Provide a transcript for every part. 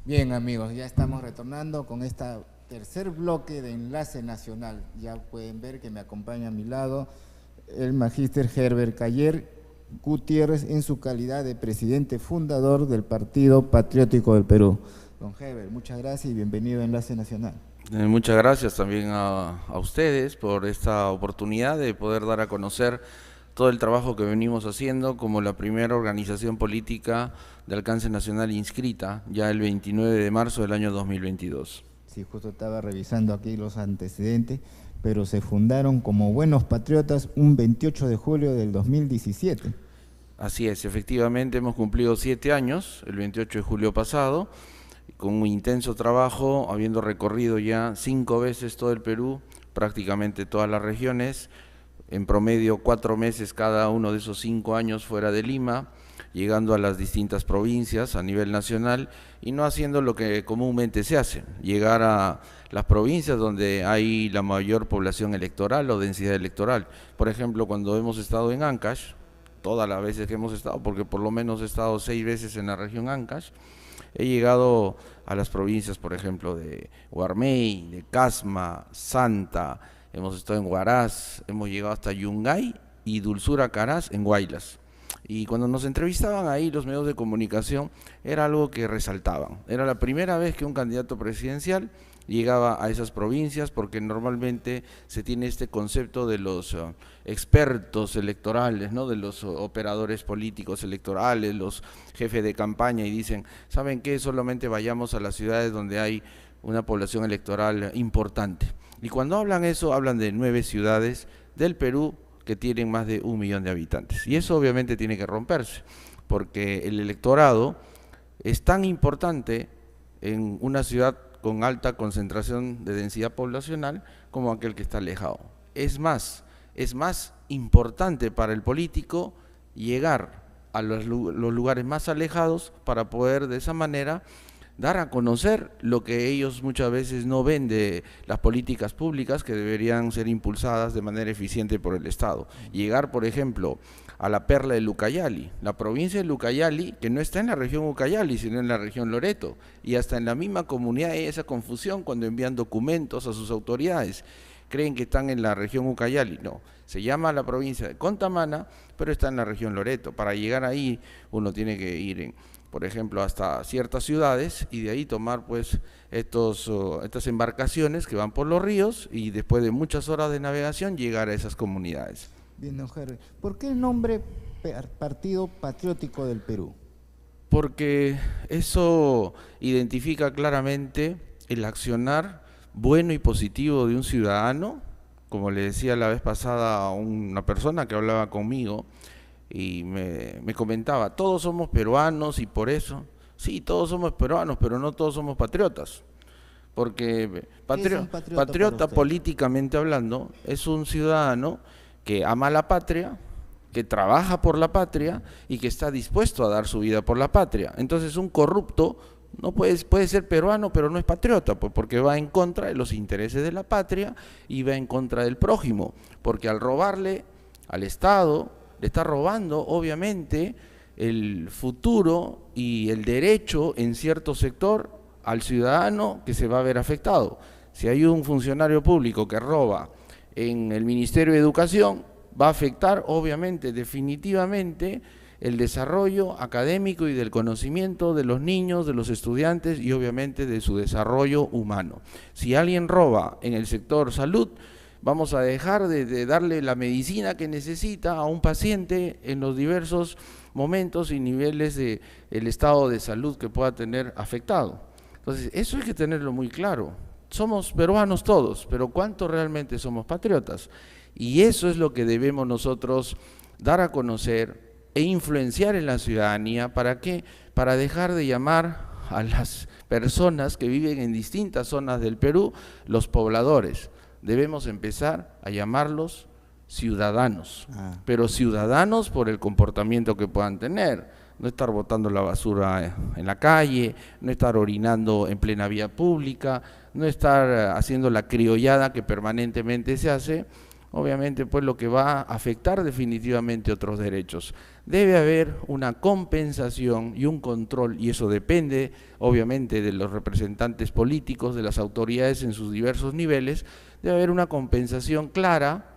Bien, amigos, ya estamos retornando con este tercer bloque de Enlace Nacional. Ya pueden ver que me acompaña a mi lado el magíster Herbert Cayer Gutiérrez en su calidad de presidente fundador del Partido Patriótico del Perú. Don Herbert, muchas gracias y bienvenido a Enlace Nacional. Muchas gracias también a ustedes por esta oportunidad de poder dar a conocer todo el trabajo que venimos haciendo como la primera organización política de alcance nacional inscrita ya el 29 de marzo del año 2022. Sí, justo estaba revisando aquí los antecedentes, pero se fundaron como buenos patriotas un 28 de julio del 2017. Así es, efectivamente hemos cumplido 7 años, el 28 de julio pasado, con un intenso trabajo, habiendo recorrido ya 5 veces todo el Perú, prácticamente todas las regiones, en promedio 4 meses cada uno de esos 5 años fuera de Lima, llegando a las distintas provincias a nivel nacional y no haciendo lo que comúnmente se hace, llegar a las provincias donde hay la mayor población electoral o densidad electoral. Por ejemplo, cuando hemos estado en Ancash, todas las veces que hemos estado, porque por lo menos he estado 6 veces en la región Ancash, he llegado a las provincias, por ejemplo, de Huarmey, de Casma, Santa, hemos estado en Huaraz, hemos llegado hasta Yungay y Dulzura Caraz en Huaylas. Y cuando nos entrevistaban ahí los medios de comunicación, era algo que resaltaban. Era la primera vez que un candidato presidencial llegaba a esas provincias, porque normalmente se tiene este concepto de los expertos electorales, ¿no? De los operadores políticos electorales, los jefes de campaña, y dicen, ¿saben qué? Solamente vayamos a las ciudades donde hay una población electoral importante. Y cuando hablan eso, hablan de 9 ciudades del Perú que tienen más de 1 millón de habitantes. Y eso obviamente tiene que romperse, porque el electorado es tan importante en una ciudad con alta concentración de densidad poblacional como aquel que está alejado. Es más importante para el político llegar a los lugares más alejados para poder de esa manera dar a conocer lo que ellos muchas veces no ven de las políticas públicas que deberían ser impulsadas de manera eficiente por el Estado. Llegar, por ejemplo, a la perla de Ucayali, la provincia de Ucayali, que no está en la región Ucayali, sino en la región Loreto, y hasta en la misma comunidad hay esa confusión cuando envían documentos a sus autoridades. Creen que están en la región Ucayali, no, se llama la provincia de Contamana, pero está en la región Loreto. Para llegar ahí uno tiene que ir por ejemplo, hasta ciertas ciudades y de ahí tomar pues estas embarcaciones que van por los ríos y después de muchas horas de navegación llegar a esas comunidades. Bien, don Herbert, ¿por qué el nombre Partido Patriótico del Perú? Porque eso identifica claramente el accionar bueno y positivo de un ciudadano, como le decía la vez pasada a una persona que hablaba conmigo, y me comentaba, todos somos peruanos y por eso, sí, todos somos peruanos, pero no todos somos patriotas, porque ¿Qué es un patriota para patriota usted? políticamente hablando es un ciudadano que ama la patria, que trabaja por la patria y que está dispuesto a dar su vida por la patria. Entonces un corrupto no puede ser peruano, pero no es patriota, pues porque va en contra de los intereses de la patria y va en contra del prójimo, porque al robarle al Estado, le está robando obviamente el futuro y el derecho en cierto sector al ciudadano que se va a ver afectado. Si hay un funcionario público que roba en el Ministerio de Educación, va a afectar obviamente, definitivamente, el desarrollo académico y del conocimiento de los niños, de los estudiantes y obviamente de su desarrollo humano. Si alguien roba en el sector salud, vamos a dejar de darle la medicina que necesita a un paciente en los diversos momentos y niveles del estado de salud que pueda tener afectado. Entonces, eso hay que tenerlo muy claro. Somos peruanos todos, pero ¿cuántos realmente somos patriotas? Y eso es lo que debemos nosotros dar a conocer e influenciar en la ciudadanía. ¿Para qué? Para dejar de llamar a las personas que viven en distintas zonas del Perú los pobladores. Debemos empezar a llamarlos ciudadanos, pero ciudadanos por el comportamiento que puedan tener, no estar botando la basura en la calle, no estar orinando en plena vía pública, no estar haciendo la criollada que permanentemente se hace, obviamente pues lo que va a afectar definitivamente otros derechos. Debe haber una compensación y un control, y eso depende obviamente de los representantes políticos, de las autoridades en sus diversos niveles. Debe haber una compensación clara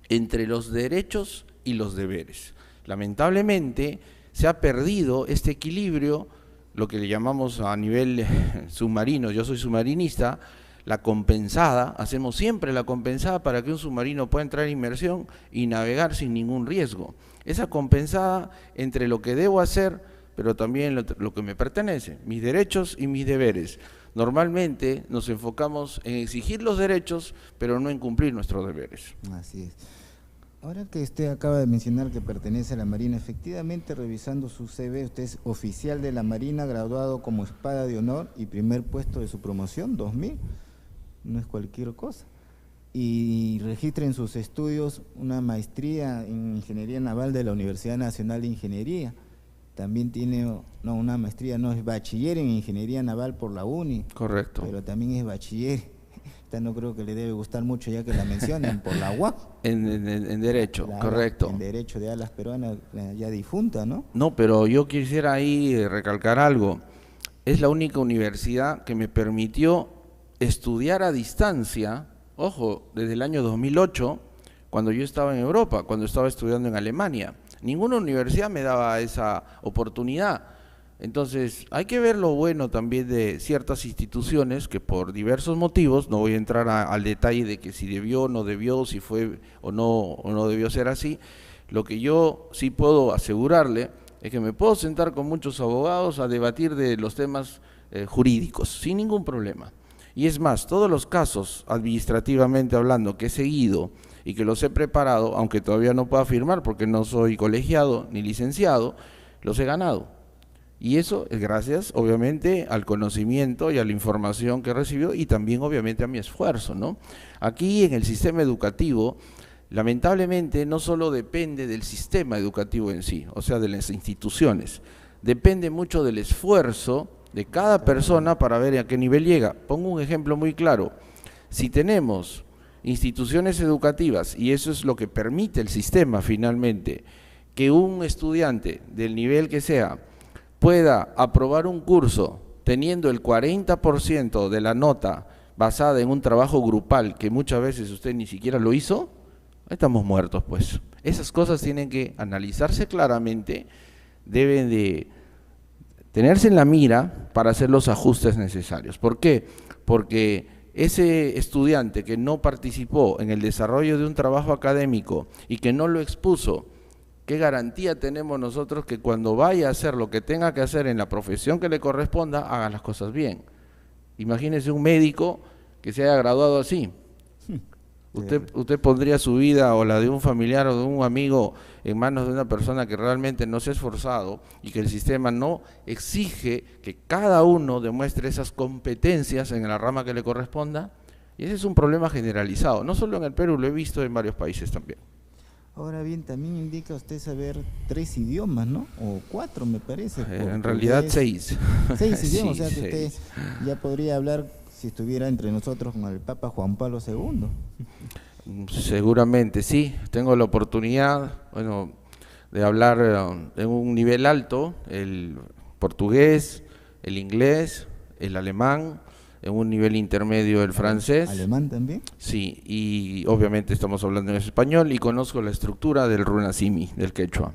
entre los derechos y los deberes. Lamentablemente se ha perdido este equilibrio, lo que le llamamos a nivel submarino, yo soy submarinista, la compensada, hacemos siempre la compensada para que un submarino pueda entrar en inmersión y navegar sin ningún riesgo. Esa compensada entre lo que debo hacer, pero también lo que me pertenece, mis derechos y mis deberes. Normalmente nos enfocamos en exigir los derechos, pero no en cumplir nuestros deberes. Así es. Ahora que usted acaba de mencionar que pertenece a la Marina, efectivamente, revisando su CV, usted es oficial de la Marina, graduado como espada de honor y primer puesto de su promoción, 2000, no es cualquier cosa. Y registra en sus estudios una maestría en Ingeniería Naval de la Universidad Nacional de Ingeniería. También tiene una maestría, no es bachiller en Ingeniería Naval por la UNI. Correcto. Pero también es bachiller. Esta no creo que le debe gustar mucho ya que la mencionen, por la UAC. En Derecho, correcto. En Derecho de Alas Peruanas, ya difunta, ¿no? No, pero yo quisiera ahí recalcar algo. Es la única universidad que me permitió estudiar a distancia, ojo, desde el año 2008, cuando yo estaba en Europa, cuando estaba estudiando en Alemania. Ninguna universidad me daba esa oportunidad. Entonces, hay que ver lo bueno también de ciertas instituciones que por diversos motivos, no voy a entrar al detalle de que si debió, no debió, si fue o no debió ser así. Lo que yo sí puedo asegurarle es que me puedo sentar con muchos abogados a debatir de los temas jurídicos, sin ningún problema. Y es más, todos los casos, administrativamente hablando, que he seguido y que los he preparado, aunque todavía no puedo afirmar porque no soy colegiado ni licenciado, los he ganado. Y eso es gracias, obviamente, al conocimiento y a la información que he recibido y también, obviamente, a mi esfuerzo, ¿no? Aquí en el sistema educativo, lamentablemente, no solo depende del sistema educativo en sí, o sea, de las instituciones, depende mucho del esfuerzo de cada persona para ver a qué nivel llega. Pongo un ejemplo muy claro. Si tenemos instituciones educativas, y eso es lo que permite el sistema finalmente, que un estudiante del nivel que sea pueda aprobar un curso teniendo el 40% de la nota basada en un trabajo grupal que muchas veces usted ni siquiera lo hizo, estamos muertos pues. Esas cosas tienen que analizarse claramente, deben de tenerse en la mira para hacer los ajustes necesarios. ¿Por qué? Porque ese estudiante que no participó en el desarrollo de un trabajo académico y que no lo expuso, ¿qué garantía tenemos nosotros que cuando vaya a hacer lo que tenga que hacer en la profesión que le corresponda, haga las cosas bien? Imagínese un médico que se haya graduado así. Usted pondría su vida o la de un familiar o de un amigo en manos de una persona que realmente no se ha esforzado y que el sistema no exige que cada uno demuestre esas competencias en la rama que le corresponda. Y ese es un problema generalizado, no solo en el Perú, lo he visto en varios países también. Ahora bien, también indica usted saber 3 idiomas, ¿no? O 4 me parece. En realidad 6. 6 idiomas, sí, o sea que 6. Usted ya podría hablar si estuviera entre nosotros con el Papa Juan Pablo II. Seguramente sí, tengo la oportunidad, bueno, de hablar en un nivel alto, el portugués, el inglés, el alemán, en un nivel intermedio el francés. ¿Alemán también? Sí, y obviamente estamos hablando en español y conozco la estructura del runasimi, del quechua.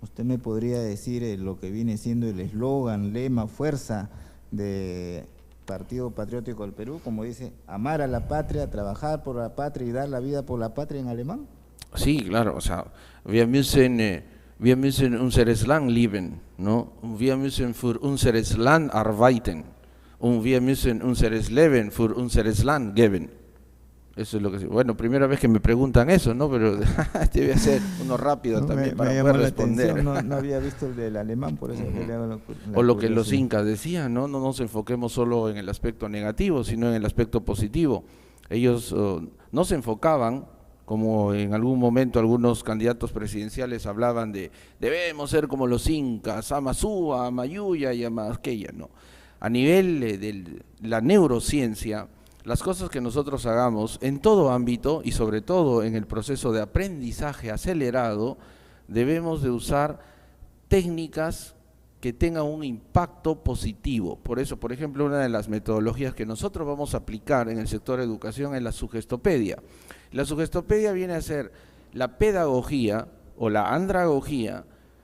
¿Usted me podría decir lo que viene siendo el eslogan, lema, fuerza de Partido Patriótico del Perú, como dice, amar a la patria, trabajar por la patria y dar la vida por la patria en alemán? Sí, claro, o sea, wir müssen unseres Land lieben, ¿no? Wir müssen für unseres Land arbeiten und wir müssen unseres Leben für unseres Land geben. Eso es lo que... Bueno, primera vez que me preguntan eso, ¿no? Pero te voy a hacer uno rápido también para poder responder. No había visto el del alemán, por eso que le hago la o lo que los incas decían, ¿no? No nos enfoquemos solo en el aspecto negativo, sino en el aspecto positivo. Ellos no se enfocaban, como en algún momento algunos candidatos presidenciales hablaban de debemos ser como los incas, Amasúa, Amayuya y Amasqueya, ¿no? A nivel de la neurociencia, las cosas que nosotros hagamos en todo ámbito y sobre todo en el proceso de aprendizaje acelerado, debemos de usar técnicas que tengan un impacto positivo. Por eso, por ejemplo, una de las metodologías que nosotros vamos a aplicar en el sector de educación es la sugestopedia. La sugestopedia viene a ser la pedagogía o la andragogía,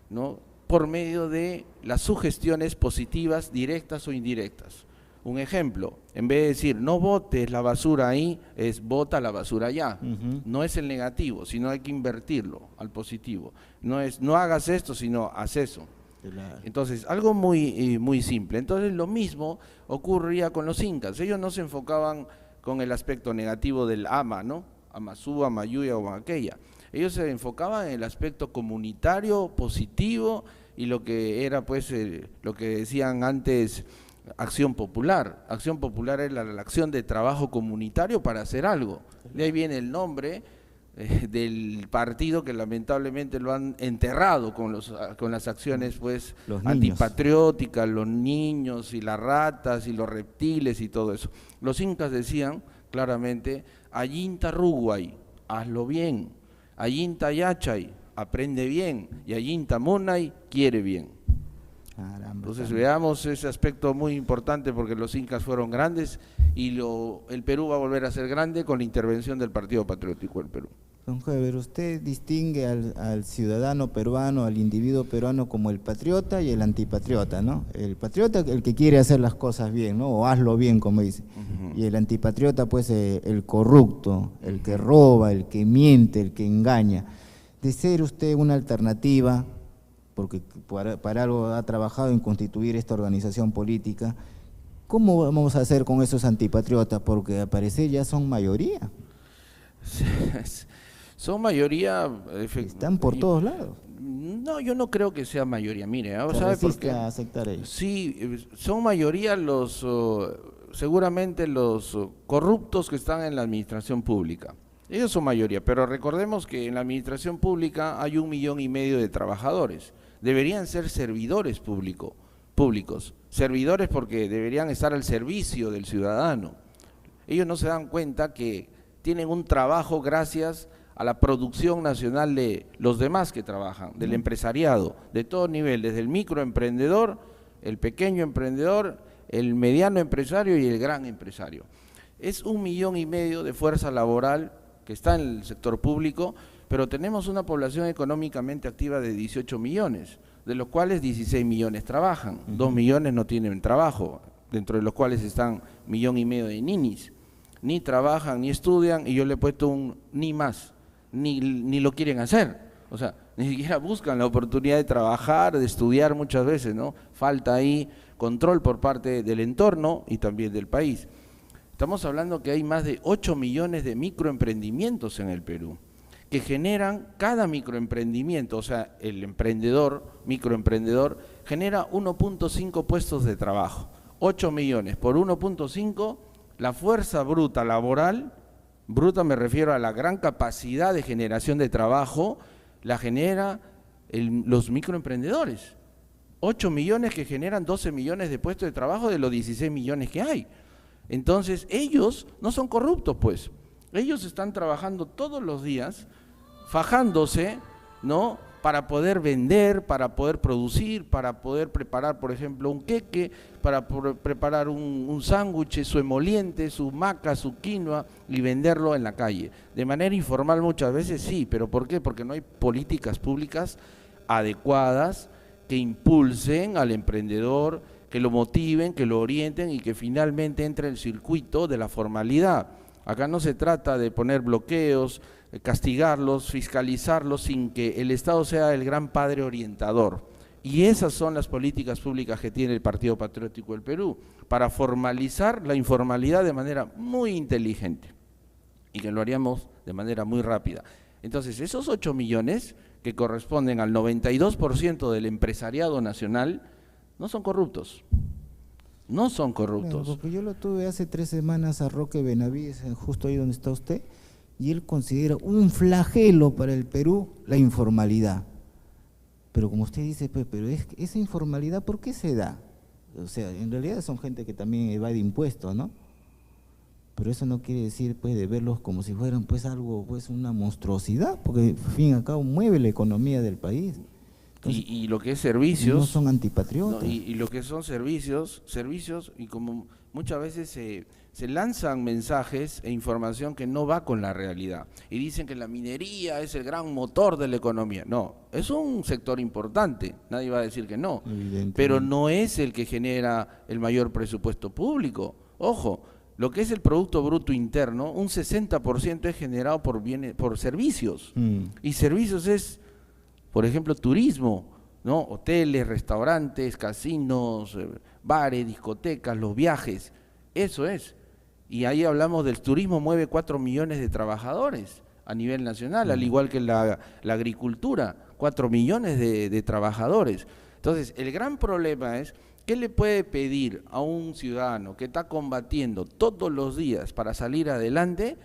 ¿no?, por medio de las sugestiones positivas, directas o indirectas. Un ejemplo, en vez de decir no botes la basura ahí, es bota la basura allá. No es el negativo, sino hay que invertirlo al positivo. No es no hagas esto, sino haz eso. Claro. Entonces, algo muy simple. Entonces, lo mismo ocurría con los incas. Ellos no se enfocaban con el aspecto negativo del ama, ¿no? Amazú, Amayuya o aquella. Ellos se enfocaban en el aspecto comunitario, positivo, y lo que era, pues, lo que decían antes, acción popular. Acción popular es la acción de trabajo comunitario para hacer algo. De ahí viene el nombre del partido que lamentablemente lo han enterrado con las acciones, pues, antipatrióticas, los niños y las ratas y los reptiles y todo eso. Los incas decían claramente, Ayinta Ruguay, hazlo bien, Ayinta Yachay, aprende bien, y Ayinta Munay, quiere bien. Entonces veamos ese aspecto muy importante, porque los incas fueron grandes y el Perú va a volver a ser grande con la intervención del Partido Patriótico del Perú. Don Heber, usted distingue al ciudadano peruano, al individuo peruano como el patriota y el antipatriota, ¿no? El patriota, el que quiere hacer las cosas bien, ¿no? O hazlo bien, como dice. Y el antipatriota, pues, el corrupto, el que roba, el que miente, el que engaña. De ser usted una alternativa, porque para algo ha trabajado en constituir esta organización política, ¿cómo vamos a hacer con esos antipatriotas? Porque al parecer ya son mayoría. Son mayoría. Están por todos lados. No, yo no creo que sea mayoría. Mire, ¿sabe por qué? A aceptar ellos. Sí, son mayoría seguramente los corruptos que están en la administración pública. Ellos son mayoría, pero recordemos que en la administración pública hay 1,5 millones de trabajadores. Deberían ser servidores públicos, servidores porque deberían estar al servicio del ciudadano. Ellos no se dan cuenta que tienen un trabajo gracias a la producción nacional de los demás que trabajan, del empresariado, de todo nivel, desde el microemprendedor, el pequeño emprendedor, el mediano empresario y el gran empresario. Es 1,5 millones de fuerza laboral que está en el sector público, pero tenemos una población económicamente activa de 18 millones, de los cuales 16 millones trabajan, 2 millones no tienen trabajo, dentro de los cuales están 1,5 millones de ninis, ni trabajan ni estudian, y yo le he puesto un ni más, ni lo quieren hacer, o sea, ni siquiera buscan la oportunidad de trabajar, de estudiar muchas veces, ¿no? Falta ahí control por parte del entorno y también del país. Estamos hablando que hay más de 8 millones de microemprendimientos en el Perú, que generan cada microemprendimiento, o sea, el microemprendedor, genera 1.5 puestos de trabajo. 8 millones por 1.5, la fuerza bruta laboral, bruta me refiero a la gran capacidad de generación de trabajo, la genera los microemprendedores. 8 millones que generan 12 millones de puestos de trabajo de los 16 millones que hay. Entonces, ellos no son corruptos, pues. Ellos están trabajando todos los días, fajándose, ¿no?, para poder vender, para poder producir, para poder preparar, por ejemplo, un queque, para preparar un sándwich, su emoliente, su maca, su quinoa, y venderlo en la calle. De manera informal muchas veces sí, pero ¿por qué? Porque no hay políticas públicas adecuadas que impulsen al emprendedor, que lo motiven, que lo orienten y que finalmente entre en el circuito de la formalidad. Acá no se trata de poner bloqueos, castigarlos, fiscalizarlos, sin que el Estado sea el gran padre orientador. Y esas son las políticas públicas que tiene el Partido Patriótico del Perú, para formalizar la informalidad de manera muy inteligente, y que lo haríamos de manera muy rápida. Entonces, esos 8 millones, que corresponden al 92% del empresariado nacional, no son corruptos. No son corruptos. Claro, porque yo lo tuve hace 3 semanas a Roque Benavides, justo ahí donde está usted, y él considera un flagelo para el Perú la informalidad. Pero como usted dice, pues, pero esa informalidad, ¿por qué se da? O sea, en realidad son gente que también evade impuestos, ¿no? Pero eso no quiere decir pues de verlos como si fueran pues algo, pues una monstruosidad, porque al fin y al cabo mueve la economía del país. Entonces, y lo que es servicios… no son antipatriotas. No, y lo que son servicios, y como muchas veces se lanzan mensajes e información que no va con la realidad. Y dicen que la minería es el gran motor de la economía. No, es un sector importante, nadie va a decir que no. Pero no es el que genera el mayor presupuesto público. Ojo, lo que es el Producto Bruto Interno, un 60% es generado por servicios. Y servicios es, por ejemplo, turismo, ¿no? Hoteles, restaurantes, casinos, bares, discotecas, los viajes, eso es. Y ahí hablamos del turismo, mueve 4 millones de trabajadores a nivel nacional, al igual que la agricultura, 4 millones de trabajadores. Entonces, el gran problema es, ¿qué le puede pedir a un ciudadano que está combatiendo todos los días para salir adelante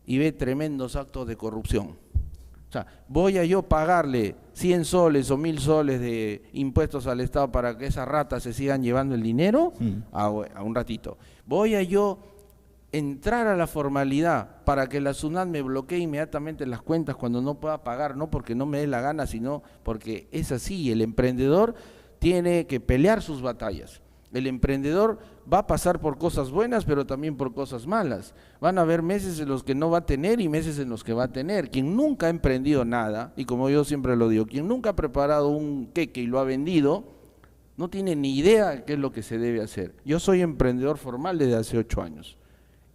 y ve tremendos actos de corrupción? O sea, voy a yo pagarle 100 soles o 1000 soles de impuestos al Estado para que esas ratas se sigan llevando el dinero a un ratito. Voy a yo entrar a la formalidad para que la SUNAT me bloquee inmediatamente las cuentas cuando no pueda pagar, no porque no me dé la gana, sino porque es así. El emprendedor tiene que pelear sus batallas. El emprendedor va a pasar por cosas buenas, pero también por cosas malas. Van a haber meses en los que no va a tener y meses en los que va a tener. Quien nunca ha emprendido nada, y como yo siempre lo digo, quien nunca ha preparado un queque y lo ha vendido, no tiene ni idea de qué es lo que se debe hacer. Yo soy emprendedor formal desde hace 8 años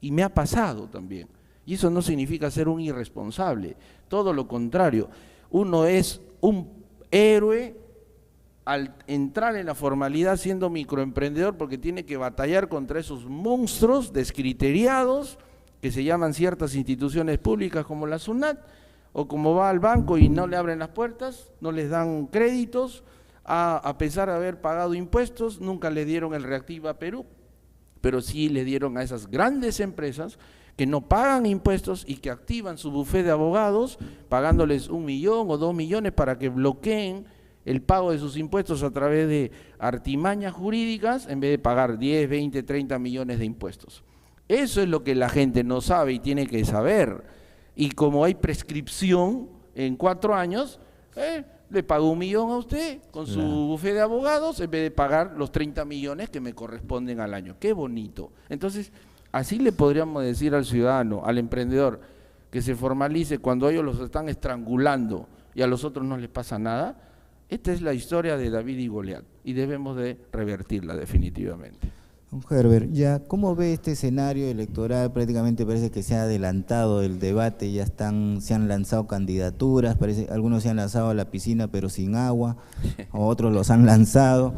y me ha pasado también. Y eso no significa ser un irresponsable, todo lo contrario. Uno es un héroe al entrar en la formalidad siendo microemprendedor, porque tiene que batallar contra esos monstruos descriteriados que se llaman ciertas instituciones públicas como la SUNAT, o como va al banco y no le abren las puertas, no les dan créditos, a pesar de haber pagado impuestos, nunca le dieron el Reactiva Perú, pero sí le dieron a esas grandes empresas que no pagan impuestos y que activan su bufete de abogados pagándoles 1 millón o 2 millones para que bloqueen el pago de sus impuestos a través de artimañas jurídicas en vez de pagar 10, 20, 30 millones de impuestos. Eso es lo que la gente no sabe y tiene que saber. Y como hay prescripción en 4 años, le pago 1 millón a usted con su bufete de abogados en vez de pagar los 30 millones que me corresponden al año. ¡Qué bonito! Entonces, así le podríamos decir al ciudadano, al emprendedor, que se formalice cuando ellos los están estrangulando y a los otros no les pasa nada. Esta es la historia de David y Goliat y debemos de revertirla definitivamente. Don Herbert, ya, ¿cómo ve este escenario electoral? Prácticamente parece que se ha adelantado el debate, ya se han lanzado candidaturas, parece algunos se han lanzado a la piscina pero sin agua, o otros los han lanzado.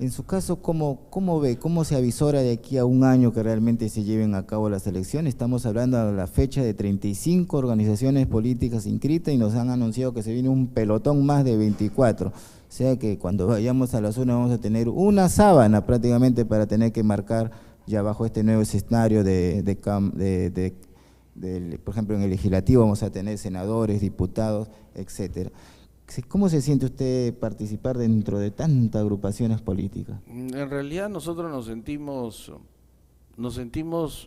En su caso, ¿cómo ve? ¿Cómo se avisora de aquí a 1 año que realmente se lleven a cabo las elecciones? Estamos hablando a la fecha de 35 organizaciones políticas inscritas y nos han anunciado que se viene un pelotón más de 24. O sea que cuando vayamos a las urnas vamos a tener una sábana prácticamente para tener que marcar ya bajo este nuevo escenario por ejemplo, en el legislativo vamos a tener senadores, diputados, etcétera. ¿Cómo se siente usted participar dentro de tantas agrupaciones políticas? En realidad nosotros nos sentimos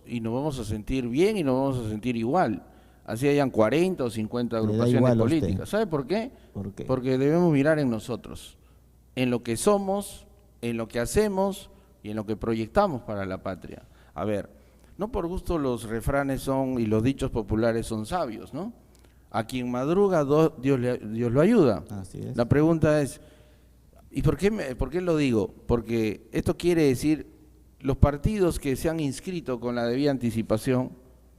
y nos vamos a sentir bien y nos vamos a sentir igual. Así hayan 40 o 50 agrupaciones políticas. ¿Sabe por qué? ¿Por qué? Porque debemos mirar en nosotros, en lo que somos, en lo que hacemos y en lo que proyectamos para la patria. A ver, no por gusto los refranes y los dichos populares son sabios, ¿no? A quien madruga, Dios lo ayuda. Así es. La pregunta es, ¿y por qué lo digo? Porque esto quiere decir, los partidos que se han inscrito con la debida anticipación,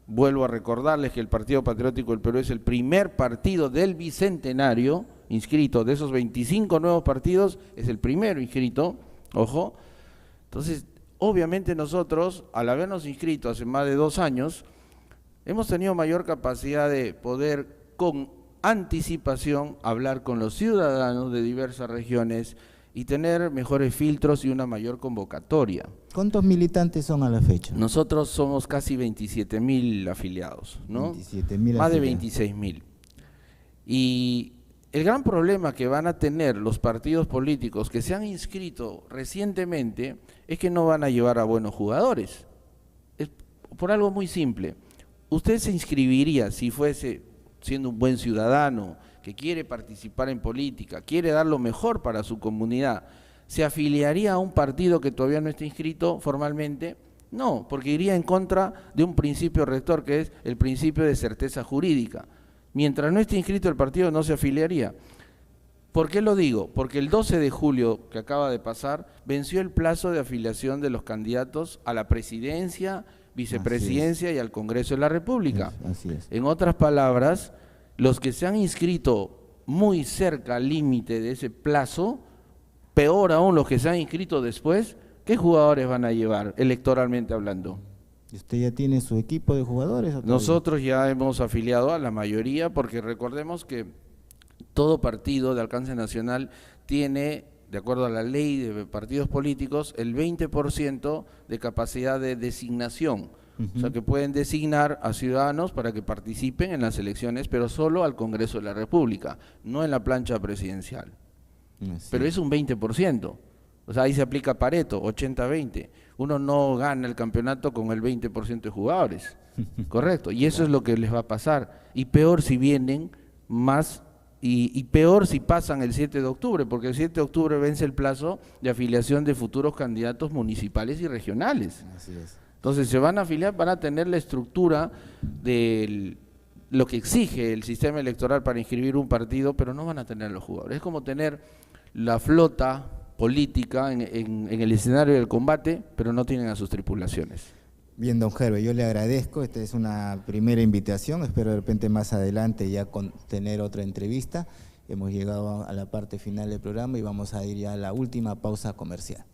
vuelvo a recordarles que el Partido Patriótico del Perú es el primer partido del Bicentenario inscrito, de esos 25 nuevos partidos, es el primero inscrito, ojo. Entonces, obviamente nosotros, al habernos inscrito hace más de 2 años, hemos tenido mayor capacidad de poder con anticipación hablar con los ciudadanos de diversas regiones y tener mejores filtros y una mayor convocatoria. ¿Cuántos militantes son a la fecha? Nosotros somos casi 27.000 afiliados, ¿no? 27.000 más de afiliados. 26.000. Y el gran problema que van a tener los partidos políticos que se han inscrito recientemente es que no van a llevar a buenos jugadores. por algo muy simple. Usted se inscribiría si fuese siendo un buen ciudadano, que quiere participar en política, quiere dar lo mejor para su comunidad, ¿se afiliaría a un partido que todavía no está inscrito formalmente? No, porque iría en contra de un principio rector que es el principio de certeza jurídica. Mientras no esté inscrito el partido no se afiliaría. ¿Por qué lo digo? Porque el 12 de julio que acaba de pasar venció el plazo de afiliación de los candidatos a la presidencia, vicepresidencia y al Congreso de la República. Así es. En otras palabras, los que se han inscrito muy cerca al límite de ese plazo, peor aún los que se han inscrito después, ¿qué jugadores van a llevar electoralmente hablando? ¿Y usted ya tiene su equipo de jugadores? ¿O Nosotros ya hemos afiliado a la mayoría porque recordemos que todo partido de alcance nacional tiene, de acuerdo a la ley de partidos políticos, el 20% de capacidad de designación. O sea que pueden designar a ciudadanos para que participen en las elecciones, pero solo al Congreso de la República, no en la plancha presidencial. Pero es un 20%. O sea, ahí se aplica Pareto, 80-20. Uno no gana el campeonato con el 20% de jugadores. Correcto. Y eso es lo que les va a pasar. Y peor si vienen más, y peor si pasan el 7 de octubre, porque el 7 de octubre vence el plazo de afiliación de futuros candidatos municipales y regionales. Así es. Entonces se van a afiliar, van a tener la estructura de lo que exige el sistema electoral para inscribir un partido, pero no van a tener los jugadores. Es como tener la flota política en el escenario del combate, pero no tienen a sus tripulaciones. Bien, don Gerber, yo le agradezco. Esta es una primera invitación. Espero de repente más adelante ya tener otra entrevista. Hemos llegado a la parte final del programa y vamos a ir ya a la última pausa comercial.